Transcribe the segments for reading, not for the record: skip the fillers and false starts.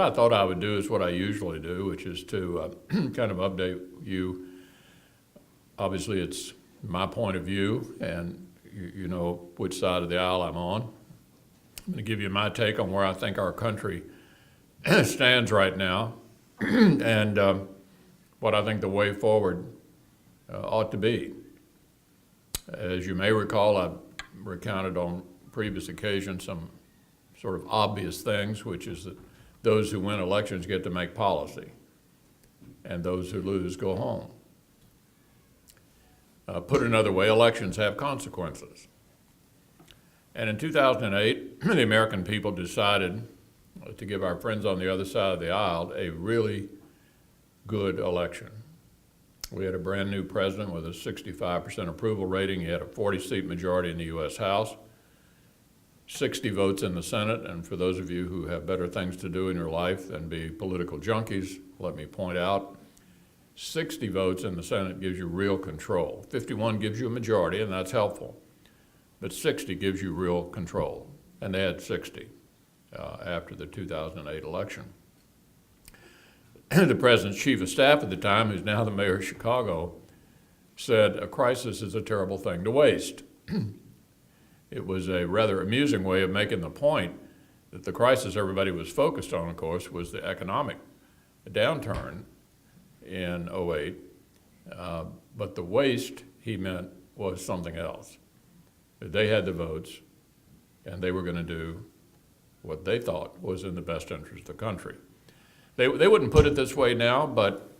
what I thought I would do is what I usually do, which is to kind of update you. Obviously, it's my point of view, and you know which side of the aisle I'm on. I'm going to give you my take on where I think our country stands right now, and what I think the way forward ought to be. As you may recall, I've recounted on previous occasions some sort of obvious things, which is that those who win elections get to make policy, and those who lose go home. Put another way, elections have consequences. And in 2008, the American people decided to give our friends on the other side of the aisle a really good election. We had a brand new president with a 65% approval rating. He had a 40-seat majority in the U.S. House, 60 votes in the Senate, and for those of you who have better things to do in your life than be political junkies, let me point out, 60 votes in the Senate gives you real control. 51 gives you a majority, and that's helpful. But 60 gives you real control, and they had 60 after the 2008 election. The president's chief of staff at the time, who's now the mayor of Chicago, said a crisis is a terrible thing to waste. It was a rather amusing way of making the point that the crisis everybody was focused on, of course, was the economic downturn in '08, but the waste, he meant, was something else. They had the votes, and they were going to do what they thought was in the best interest of the country. They wouldn't put it this way now, but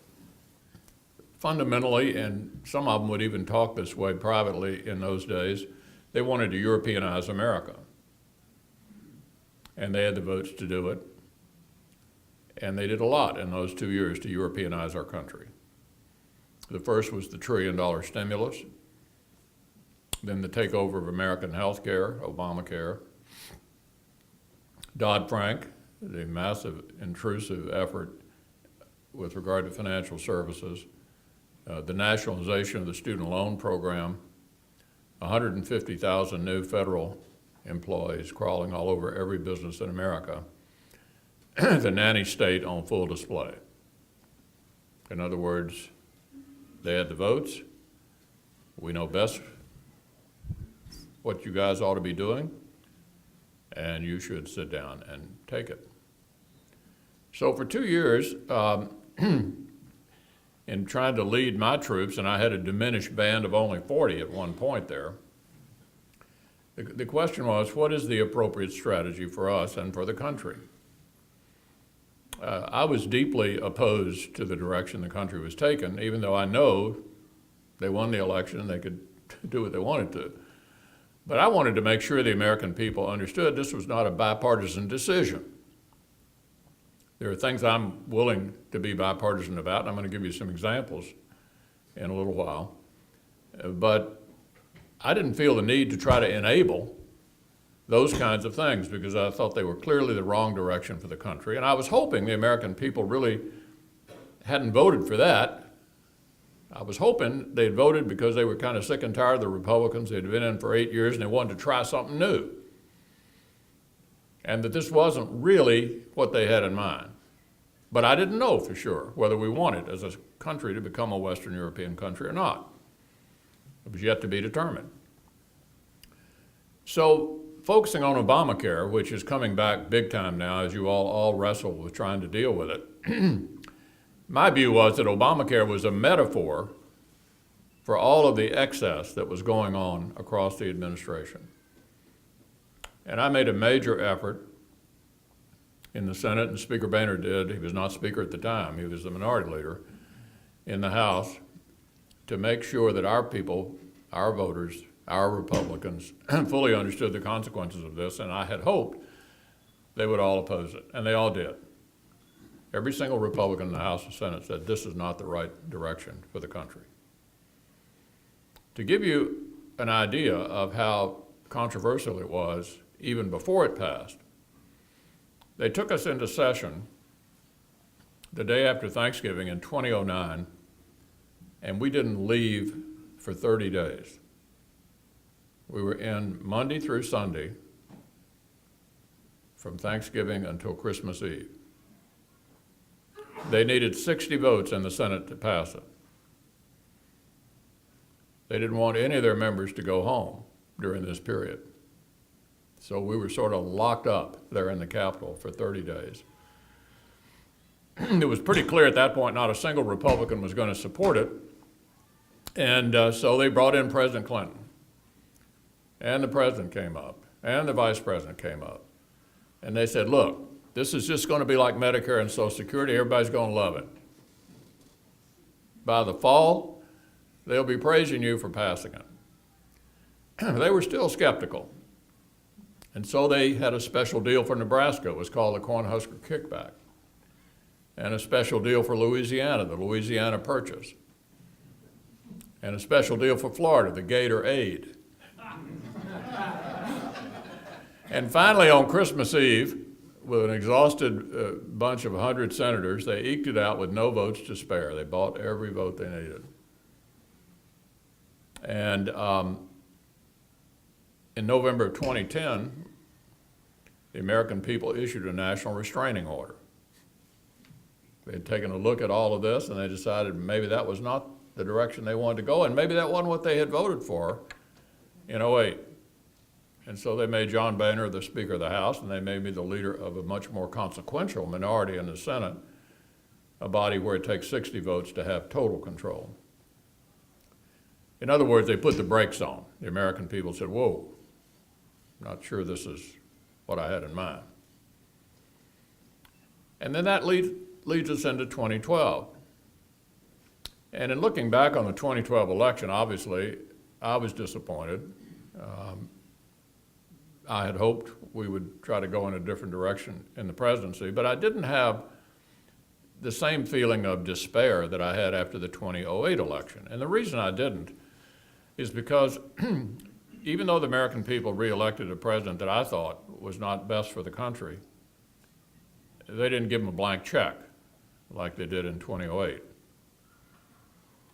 fundamentally, and some of them would even talk this way privately in those days, they wanted to Europeanize America. And they had the votes to do it. And they did a lot in those 2 years to Europeanize our country. The first was the $1 trillion stimulus, then the takeover of American health care, Obamacare, Dodd-Frank, the massive intrusive effort with regard to financial services, the nationalization of the student loan program, 150,000 new federal employees crawling all over every business in America, the nanny state on full display. In other words, they had the votes. We know best what you guys ought to be doing, and you should sit down and take it. So for 2 years, in trying to lead my troops, and I had a diminished band of only 40 at one point there, the question was, what is the appropriate strategy for us and for the country? I was deeply opposed to the direction the country was taken, even though I know they won the election and they could do what they wanted to. But I wanted to make sure the American people understood this was not a bipartisan decision. There are things I'm willing to be bipartisan about, and I'm going to give you some examples in a little while. But I didn't feel the need to try to enable those kinds of things because I thought they were clearly the wrong direction for the country. And I was hoping the American people really hadn't voted for that. I was hoping they'd voted because they were kind of sick and tired of the Republicans. They'd been in for 8 years and they wanted to try something new. And that this wasn't really what they had in mind. But I didn't know for sure whether we wanted as a country to become a Western European country or not. It was yet to be determined. So focusing on Obamacare, which is coming back big time now as you all wrestle with trying to deal with it, my view was that Obamacare was a metaphor for all of the excess that was going on across the administration. And I made a major effort in the Senate, and Speaker Boehner did. He was not Speaker at the time. He was the minority leader in the House, to make sure that our people, our voters, our Republicans, fully understood the consequences of this, and I had hoped they would all oppose it, and they all did. Every single Republican in the House and Senate said this is not the right direction for the country. To give you an idea of how controversial it was, even before it passed, they took us into session the day after Thanksgiving in 2009, and we didn't leave for 30 days. We were in Monday through Sunday from Thanksgiving until Christmas Eve. They needed 60 votes in the Senate to pass it. They didn't want any of their members to go home during this period. So we were sort of locked up there in the Capitol for 30 days. It was pretty clear at that point not a single Republican was going to support it. And so they brought in President Clinton. And the president came up. And the vice president came up. And they said, look, this is just going to be like Medicare and Social Security. Everybody's going to love it. By the fall, they'll be praising you for passing it. They were still skeptical. And so they had a special deal for Nebraska. It was called the Cornhusker Kickback. And a special deal for Louisiana, the Louisiana Purchase. And a special deal for Florida, the Gator Aid. And finally, on Christmas Eve, with an exhausted bunch of 100 senators, they eked it out with no votes to spare. They bought every vote they needed. And in November of 2010, the American people issued a national restraining order. They had taken a look at all of this, and they decided maybe that was not the direction they wanted to go, and maybe that wasn't what they had voted for in '08. And so they made John Boehner the Speaker of the House, and they made me the leader of a much more consequential minority in the Senate, a body where it takes 60 votes to have total control. In other words, they put the brakes on. The American people said, whoa, not sure this is what I had in mind. And then that leads us into 2012. And in looking back on the 2012 election, obviously, I was disappointed. I had hoped we would try to go in a different direction in the presidency, but I didn't have the same feeling of despair that I had after the 2008 election. And the reason I didn't is because even though the American people reelected a president that I thought was not best for the country, they didn't give him a blank check like they did in 2008.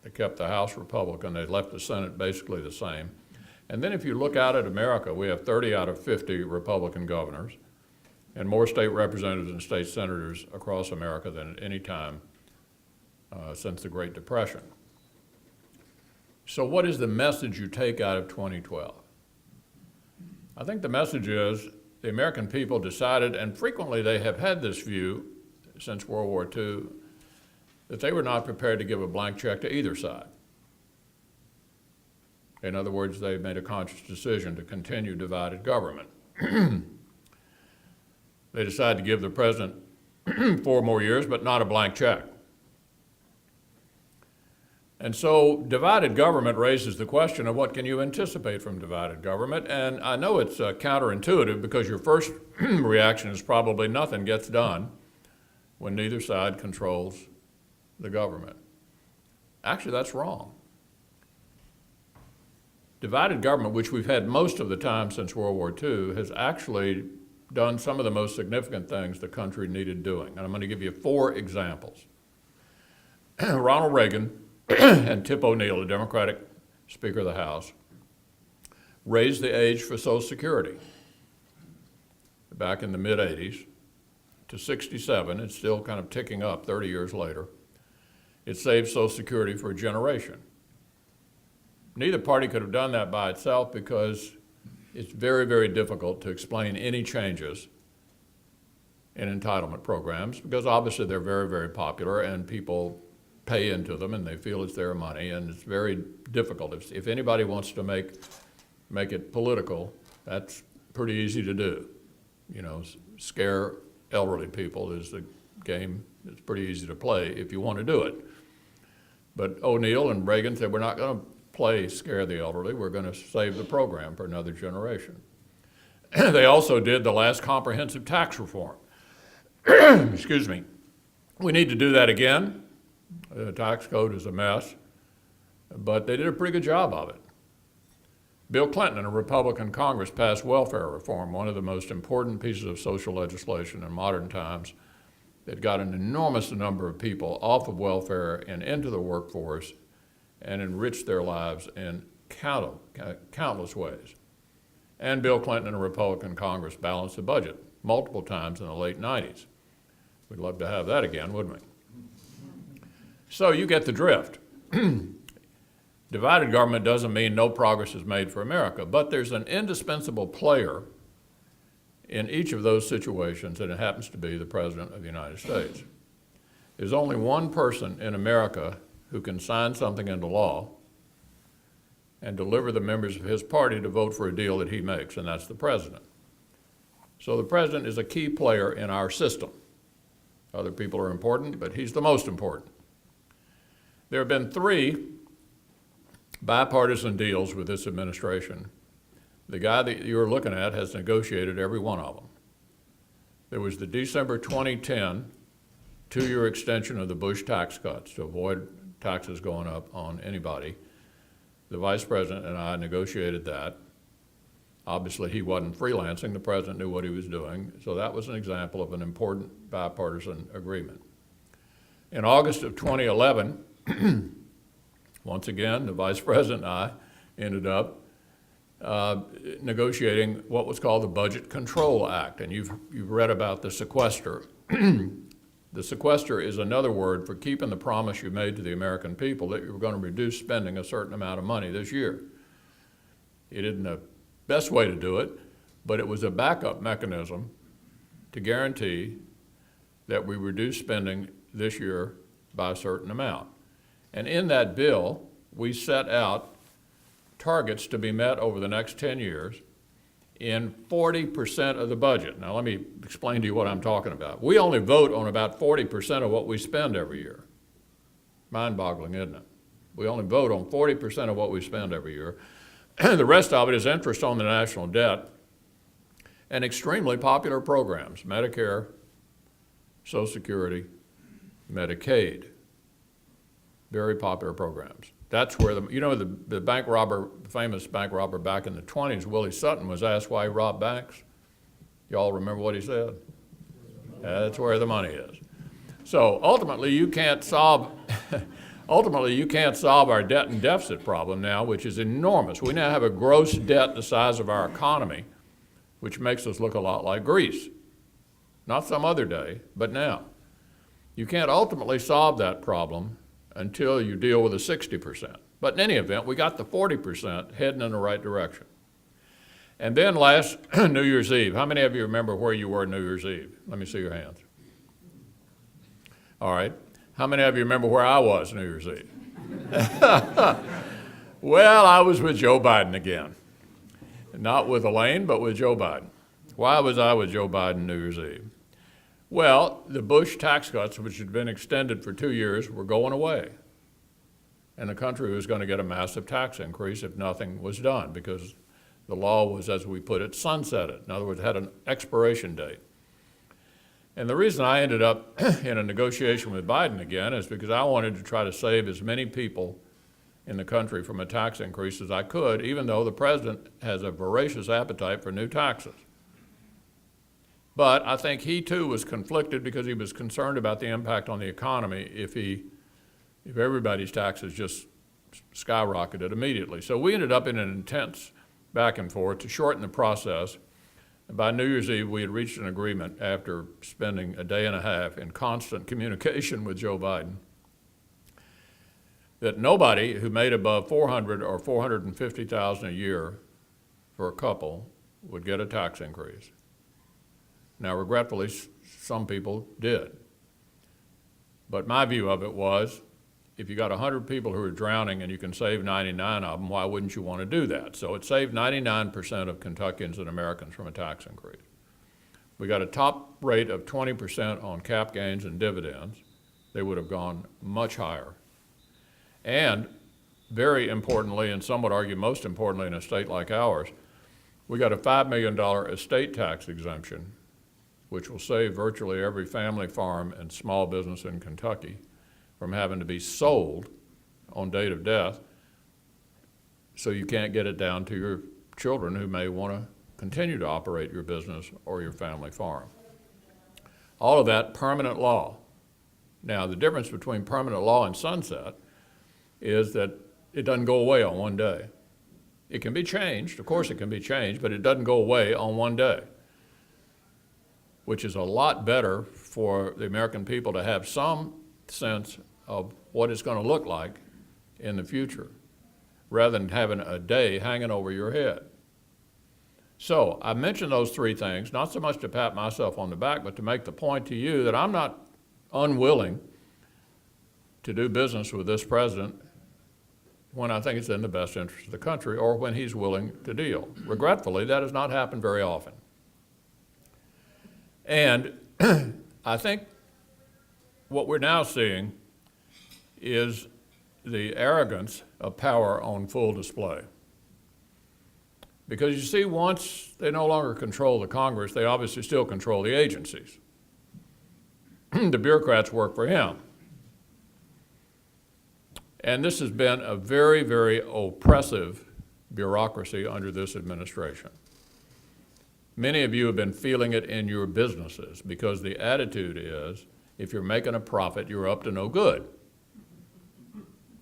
They kept the House Republican. They left the Senate basically the same. And then if you look out at America, we have 30 out of 50 Republican governors and more state representatives and state senators across America than at any time since the Great Depression. So what is the message you take out of 2012? I think the message is the American people decided, and frequently they have had this view since World War II, that they were not prepared to give a blank check to either side. In other words, they made a conscious decision to continue divided government. They decided to give the president 4 more years, but not a blank check. And so divided government raises the question of what can you anticipate from divided government? And I know it's counterintuitive because your first reaction is probably nothing gets done when neither side controls the government. Actually, that's wrong. Divided government, which we've had most of the time since World War II, has actually done some of the most significant things the country needed doing. And I'm going to give you 4 examples. Ronald Reagan and Tip O'Neill, the Democratic Speaker of the House, raised the age for Social Security back in the mid-'80s to 67. It's still kind of ticking up 30 years later. It saved Social Security for a generation. Neither party could have done that by itself because it's very, very difficult to explain any changes in entitlement programs because obviously they're very, very popular and people pay into them and they feel it's their money, and it's very difficult. If anybody wants to make it political, that's pretty easy to do. You know, scare elderly people is the game that's pretty easy to play if you want to do it. But O'Neill and Reagan said, we're not going to play scare the elderly, we're going to save the program for another generation. They also did the last comprehensive tax reform. Excuse me. We need to do that again. The tax code is a mess, but they did a pretty good job of it. Bill Clinton and a Republican Congress passed welfare reform, one of the most important pieces of social legislation in modern times that got an enormous number of people off of welfare and into the workforce and enriched their lives in countless ways. And Bill Clinton and a Republican Congress balanced the budget multiple times in the late '90s. We'd love to have that again, wouldn't we? So you get the drift. Divided government doesn't mean no progress is made for America, but there's an indispensable player in each of those situations, and it happens to be the President of the United States. There's only one person in America who can sign something into law and deliver the members of his party to vote for a deal that he makes, and that's the President. So the President is a key player in our system. Other people are important, but he's the most important. There have been 3 bipartisan deals with this administration. The guy that you're looking at has negotiated every one of them. There was the December 2010 2-year extension of the Bush tax cuts to avoid taxes going up on anybody. The Vice President and I negotiated that. Obviously, he wasn't freelancing. The President knew what he was doing. So that was an example of an important bipartisan agreement. In August of 2011, once again, the Vice President and I ended up negotiating what was called the Budget Control Act, and you've read about the sequester. The sequester is another word for keeping the promise you made to the American people that you were going to reduce spending a certain amount of money this year. It isn't the best way to do it, but it was a backup mechanism to guarantee that we reduce spending this year by a certain amount. And in that bill, we set out targets to be met over the next 10 years in 40% of the budget. Now let me explain to you what I'm talking about. We only vote on about 40% of what we spend every year. Mind-boggling, isn't it? We only vote on 40% of what we spend every year. The rest of it is interest on the national debt and extremely popular programs, Medicare, Social Security, Medicaid. Very popular programs. That's where the bank robber, famous bank robber back in the 20s, Willie Sutton, was asked why he robbed banks. Y'all remember what he said? That's where the money is. So ultimately, you can't solve our debt and deficit problem now, which is enormous. We now have a gross debt the size of our economy, which makes us look a lot like Greece. Not some other day, but now. You can't ultimately solve that problem until you deal with the 60%. But in any event, we got the 40% heading in the right direction. And then last New Year's Eve, how many of you remember where you were New Year's Eve? Let me see your hands. All right. How many of you remember where I was New Year's Eve? Well, I was with Joe Biden again. Not with Elaine, but with Joe Biden. Why was I with Joe Biden New Year's Eve? Well, the Bush tax cuts, which had been extended for 2 years, were going away. And the country was going to get a massive tax increase if nothing was done, because the law was, as we put it, sunsetted. In other words, it had an expiration date. And the reason I ended up in a negotiation with Biden again is because I wanted to try to save as many people in the country from a tax increase as I could, even though the president has a voracious appetite for new taxes. But I think he too was conflicted because he was concerned about the impact on the economy if everybody's taxes just skyrocketed immediately. So we ended up in an intense back and forth to shorten the process. And by New Year's Eve, we had reached an agreement after spending a day and a half in constant communication with Joe Biden that nobody who made above $400,000 or $450,000 a year for a couple would get a tax increase. Now, regretfully, some people did. But my view of it was, if you got 100 people who are drowning and you can save 99 of them, why wouldn't you want to do that? So it saved 99% of Kentuckians and Americans from a tax increase. We got a top rate of 20% on cap gains and dividends. They would have gone much higher. And very importantly, and some would argue most importantly in a state like ours, we got a $5 million estate tax exemption, which will save virtually every family farm and small business in Kentucky from having to be sold on date of death, so you can't get it down to your children who may want to continue to operate your business or your family farm. All of that permanent law. Now, the difference between permanent law and sunset is that it doesn't go away on one day. It can be changed, of course it can be changed, but it doesn't go away on one day, which is a lot better for the American people to have some sense of what it's going to look like in the future, rather than having a day hanging over your head. So I mentioned those three things, not so much to pat myself on the back, but to make the point to you that I'm not unwilling to do business with this president when I think it's in the best interest of the country or when he's willing to deal. Regretfully, that has not happened very often. And I think what we're now seeing is the arrogance of power on full display. Because you see, once they no longer control the Congress, they obviously still control the agencies. The bureaucrats work for him. And this has been a very, very oppressive bureaucracy under this administration. Many of you have been feeling it in your businesses because the attitude is, if you're making a profit, you're up to no good.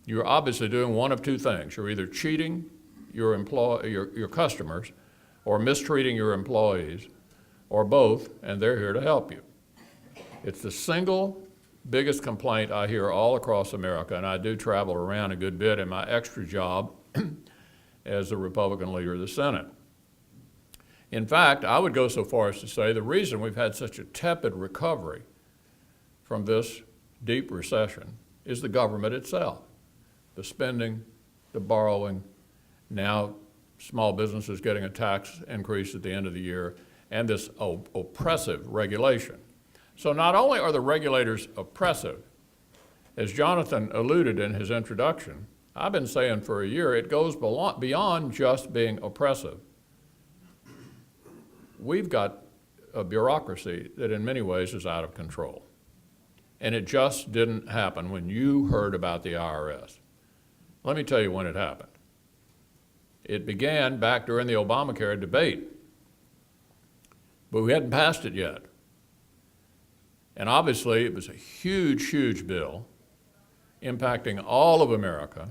You're obviously doing one of two things. You're either cheating your customers or mistreating your employees, or both, and they're here to help you. It's the single biggest complaint I hear all across America, and I do travel around a good bit in my extra job as the Republican leader of the Senate. In fact, I would go so far as to say the reason we've had such a tepid recovery from this deep recession is the government itself. The spending, the borrowing, now small businesses getting a tax increase at the end of the year, and this oppressive regulation. So not only are the regulators oppressive, as Jonathan alluded in his introduction, I've been saying for a year, it goes beyond just being oppressive. We've got a bureaucracy that in many ways is out of control. And it just didn't happen when you heard about the IRS. Let me tell you when it happened. It began back during the Obamacare debate, but we hadn't passed it yet. And obviously, it was a huge, huge bill impacting all of America.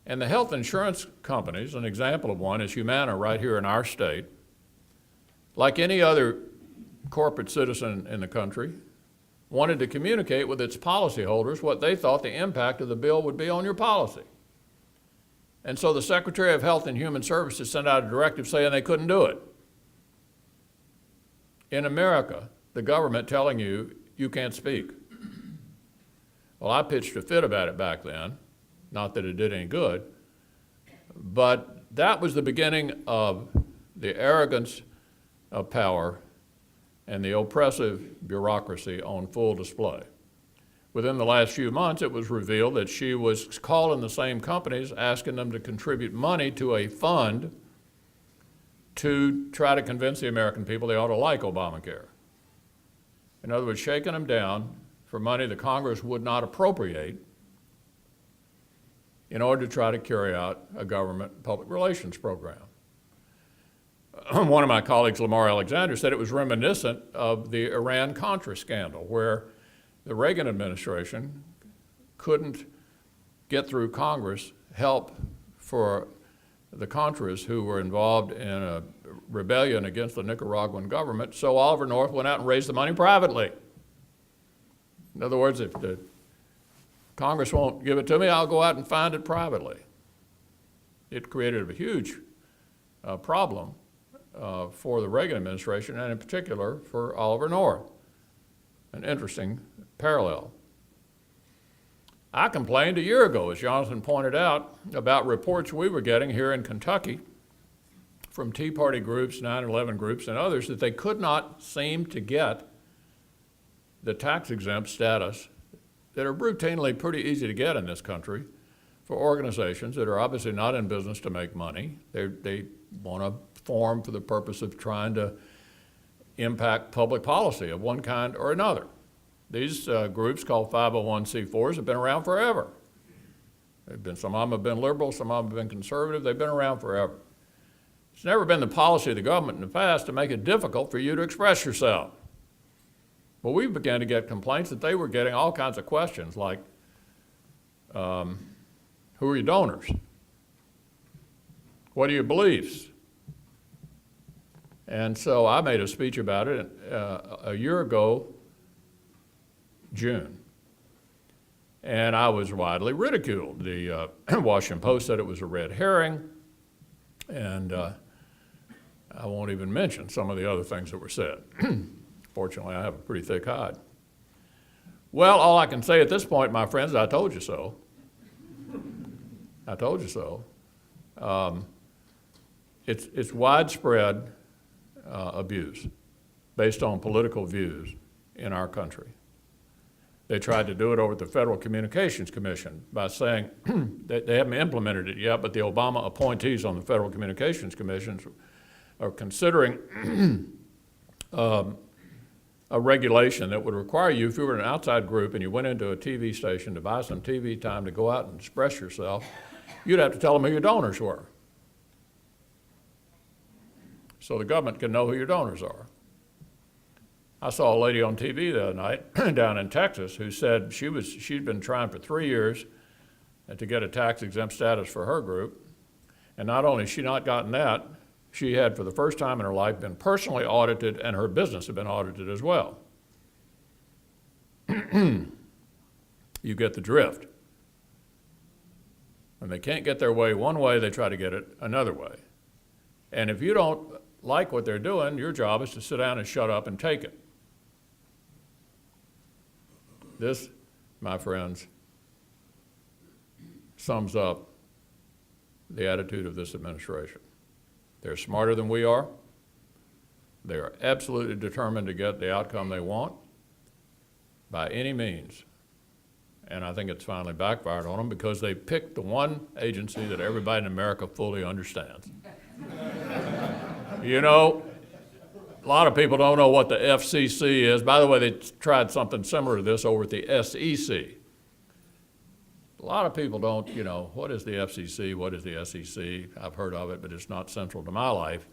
And the health insurance companies, an example of one is Humana right here in our state, like any other corporate citizen in the country, wanted to communicate with its policyholders what they thought the impact of the bill would be on your policy. And so the Secretary of Health and Human Services sent out a directive saying they couldn't do it. In America, the government telling you, you can't speak. Well, I pitched a fit about it back then, not that it did any good, but that was the beginning of the arrogance of power and the oppressive bureaucracy on full display. Within the last few months, it was revealed that she was calling the same companies, asking them to contribute money to a fund to try to convince the American people they ought to like Obamacare. In other words, shaking them down for money the Congress would not appropriate in order to try to carry out a government public relations program. One of my colleagues, Lamar Alexander, said it was reminiscent of the Iran-Contra scandal, where the Reagan administration couldn't get through Congress help for the Contras who were involved in a rebellion against the Nicaraguan government, so Oliver North went out and raised the money privately. In other words, if the Congress won't give it to me, I'll go out and find it privately. It created a huge problem for the Reagan administration, and in particular for Oliver North. An interesting parallel. I complained a year ago, as Jonathan pointed out, about reports we were getting here in Kentucky from Tea Party groups, 9/11 groups, and others that they could not seem to get the tax-exempt status that are routinely pretty easy to get in this country for organizations that are obviously not in business to make money. They want to form for the purpose of trying to impact public policy of one kind or another. These groups called 501c4s have been around forever. Some of them have been liberal, some of them have been conservative. They've been around forever. It's never been the policy of the government in the past to make it difficult for you to express yourself. Well, we began to get complaints that they were getting all kinds of questions like, who are your donors? What are your beliefs? And so I made a speech about it a year ago, June. And I was widely ridiculed. The Washington Post said it was a red herring, and I won't even mention some of the other things that were said. Fortunately, I have a pretty thick hide. Well, all I can say at this point, my friends, I told you so. I told you so. It's widespread abuse based on political views in our country. They tried to do it over at the Federal Communications Commission by saying that they haven't implemented it yet, but the Obama appointees on the Federal Communications Commission are considering a regulation that would require you, if you were an outside group and you went into a TV station to buy some TV time to go out and express yourself, you'd have to tell them who your donors were. So the government can know who your donors are. I saw a lady on TV the other night down in Texas who said she'd been trying for 3 years to get a tax-exempt status for her group. And not only has she not gotten that, she had, for the first time in her life, been personally audited, and her business had been audited as well. You get the drift. When they can't get their way one way, they try to get it another way. And if you don't like what they're doing, your job is to sit down and shut up and take it. This, my friends, sums up the attitude of this administration. They're smarter than we are. They are absolutely determined to get the outcome they want by any means. And I think it's finally backfired on them because they picked the one agency that everybody in America fully understands. You know, a lot of people don't know what the FCC is. By the way, they tried something similar to this over at the SEC. A lot of people don't, what is the FCC, what is the SEC? I've heard of it, but it's not central to my life.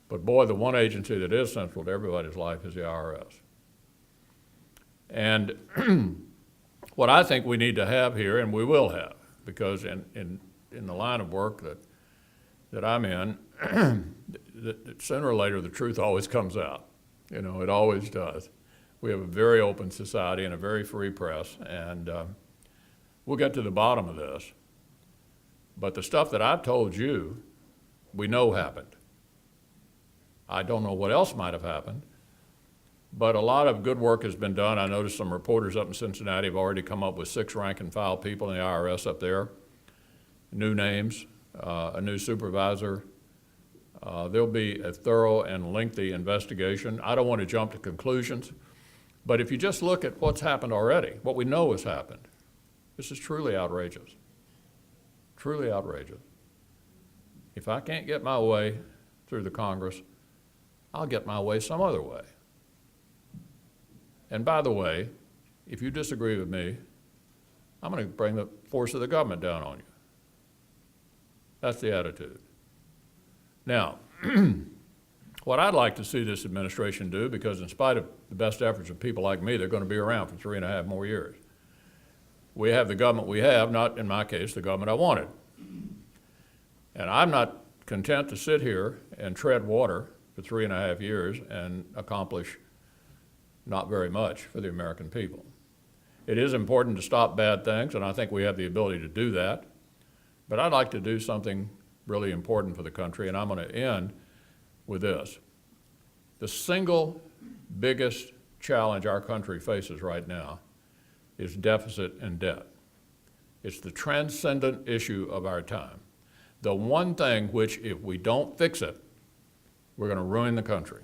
But boy, the one agency that is central to everybody's life is the IRS. And what I think we need to have here, and we will have, because in the line of work that I'm in, that sooner or later the truth always comes out. It always does. We have a very open society and a very free press, and we'll get to the bottom of this. But the stuff that I've told you, we know happened. I don't know what else might have happened, but a lot of good work has been done. I noticed some reporters up in Cincinnati have already come up with 6 rank-and-file people in the IRS up there, new names, a new supervisor. There'll be a thorough and lengthy investigation. I don't want to jump to conclusions, but if you just look at what's happened already, what we know has happened, this is truly outrageous. Truly outrageous. If I can't get my way through the Congress, I'll get my way some other way. And by the way, if you disagree with me, I'm going to bring the force of the government down on you. That's the attitude. Now, what I'd like to see this administration do, because in spite of the best efforts of people like me, they're going to be around for 3.5 more years. We have the government we have, not, in my case, the government I wanted. And I'm not content to sit here and tread water for 3.5 years and accomplish not very much for the American people. It is important to stop bad things, and I think we have the ability to do that. But I'd like to do something really important for the country, and I'm going to end with this. The single biggest challenge our country faces right now is deficit and debt. It's the transcendent issue of our time. The one thing which, if we don't fix it, we're going to ruin the country.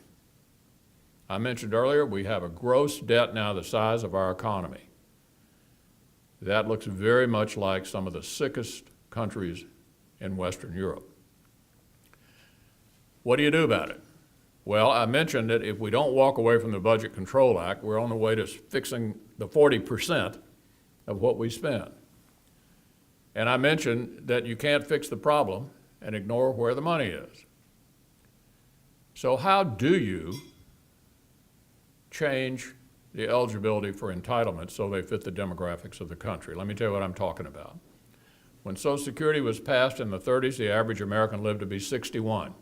I mentioned earlier, we have a gross debt now the size of our economy. That looks very much like some of the sickest countries in Western Europe. What do you do about it? Well, I mentioned that if we don't walk away from the Budget Control Act, we're on the way to fixing the 40% of what we spend. And I mentioned that you can't fix the problem and ignore where the money is. So how do you change the eligibility for entitlements so they fit the demographics of the country? Let me tell you what I'm talking about. When Social Security was passed in the 30s, the average American lived to be 61.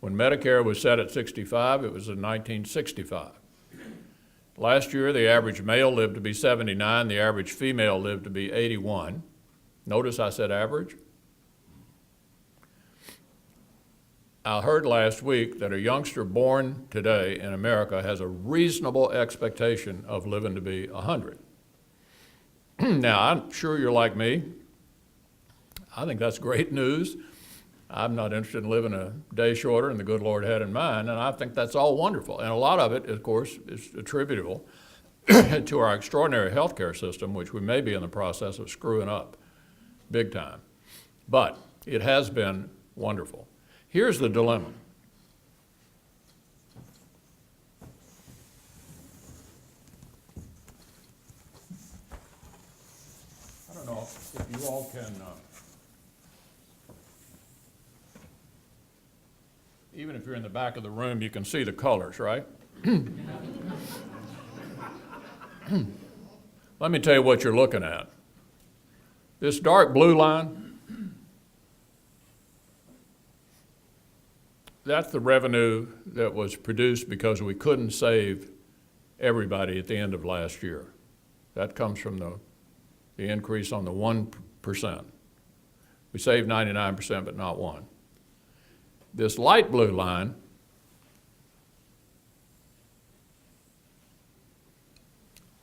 When Medicare was set at 65, it was in 1965. Last year, the average male lived to be 79, the average female lived to be 81. Notice I said average. I heard last week that a youngster born today in America has a reasonable expectation of living to be 100. Now, I'm sure you're like me. I think that's great news. I'm not interested in living a day shorter than the good Lord had in mind, and I think that's all wonderful. And a lot of it, of course, is attributable to our extraordinary healthcare system, which we may be in the process of screwing up big time. But it has been wonderful. Here's the dilemma. I don't know if you all can, even if you're in the back of the room, you can see the colors, right? Let me tell you what you're looking at. This dark blue line, that's the revenue that was produced because we couldn't save everybody at the end of last year. That comes from the increase on the 1%. We saved 99%, but not one. This light blue line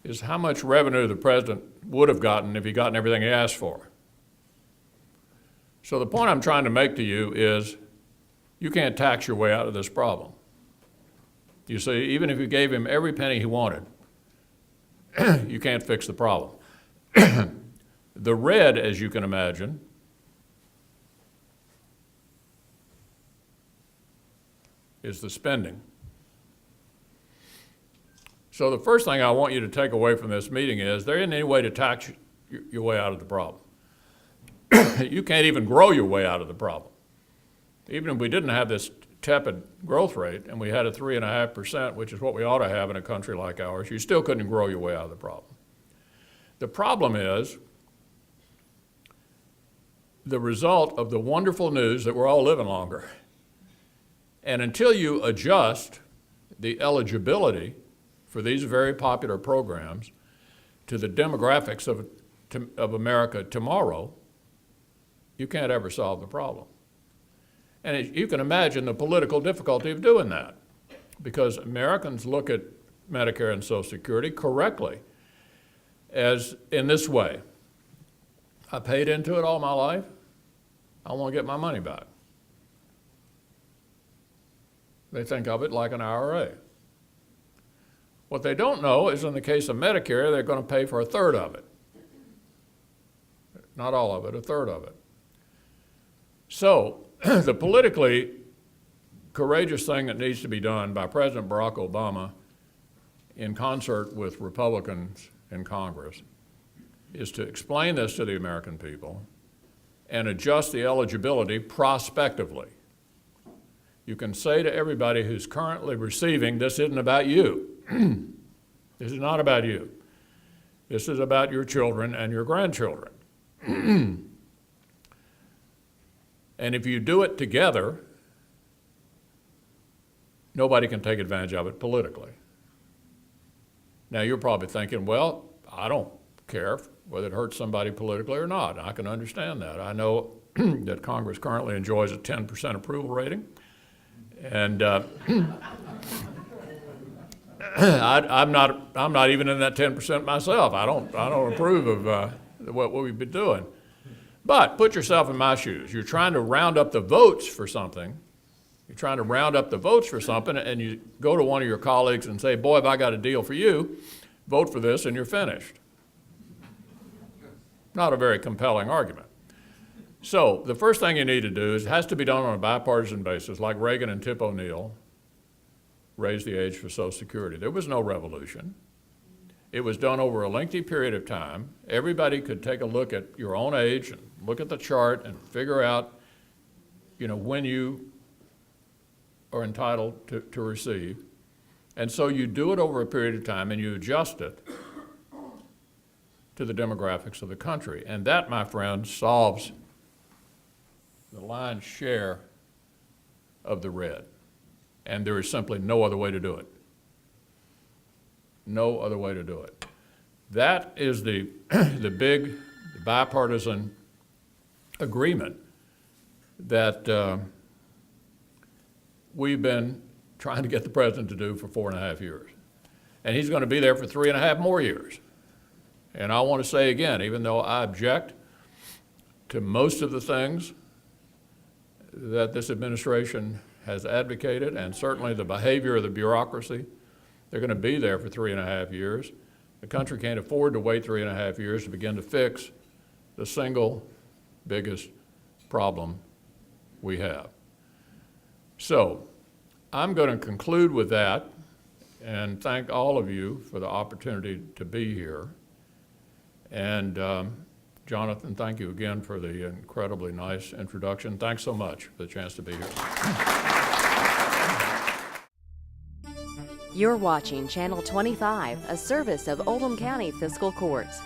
is how much revenue the president would have gotten if he'd gotten everything he asked for. So the point I'm trying to make to you is you can't tax your way out of this problem. You see, even if you gave him every penny he wanted, you can't fix the problem. The red, as you can imagine, is the spending. So the first thing I want you to take away from this meeting is there isn't any way to tax your way out of the problem. You can't even grow your way out of the problem. Even if we didn't have this tepid growth rate and we had a 3.5%, which is what we ought to have in a country like ours, you still couldn't grow your way out of the problem. The problem is the result of the wonderful news that we're all living longer. And until you adjust the eligibility for these very popular programs to the demographics of America tomorrow, you can't ever solve the problem. And you can imagine the political difficulty of doing that, because Americans look at Medicare and Social Security correctly as in this way. I paid into it all my life. I want to get my money back. They think of it like an IRA. What they don't know is in the case of Medicare, they're going to pay for a third of it. Not all of it, a third of it. So the politically courageous thing that needs to be done by President Barack Obama in concert with Republicans in Congress is to explain this to the American people and adjust the eligibility prospectively. You can say to everybody who's currently receiving, this isn't about you. This is not about you. This is about your children and your grandchildren. And if you do it together, nobody can take advantage of it politically. Now, you're probably thinking, well, I don't care whether it hurts somebody politically or not. I can understand that. I know that Congress currently enjoys a 10% approval rating. And I'm not even in that 10% myself. I don't approve of what we've been doing. But put yourself in my shoes. You're trying to round up the votes for something. You're trying to round up the votes for something, and you go to one of your colleagues and say, boy, have I got a deal for you. Vote for this, and you're finished. Not a very compelling argument. So the first thing you need to do is it has to be done on a bipartisan basis, like Reagan and Tip O'Neill raised the age for Social Security. There was no revolution. It was done over a lengthy period of time. Everybody could take a look at your own age and look at the chart and figure out, when you are entitled to receive. And so you do it over a period of time and you adjust it to the demographics of the country. And that, my friends, solves the lion's share of the red. And there is simply no other way to do it. No other way to do it. That is the, the big bipartisan agreement that we've been trying to get the president to do for 4.5 years. And he's going to be there for 3.5 more years. And I want to say again, even though I object to most of the things that this administration has advocated, and certainly the behavior of the bureaucracy, they're going to be there for 3.5 years. The country can't afford to wait 3.5 years to begin to fix the single biggest problem we have. So I'm going to conclude with that and thank all of you for the opportunity to be here. And Jonathan, thank you again for the incredibly nice introduction. Thanks so much for the chance to be here. You're watching Channel 25, a service of Oldham County Fiscal Courts.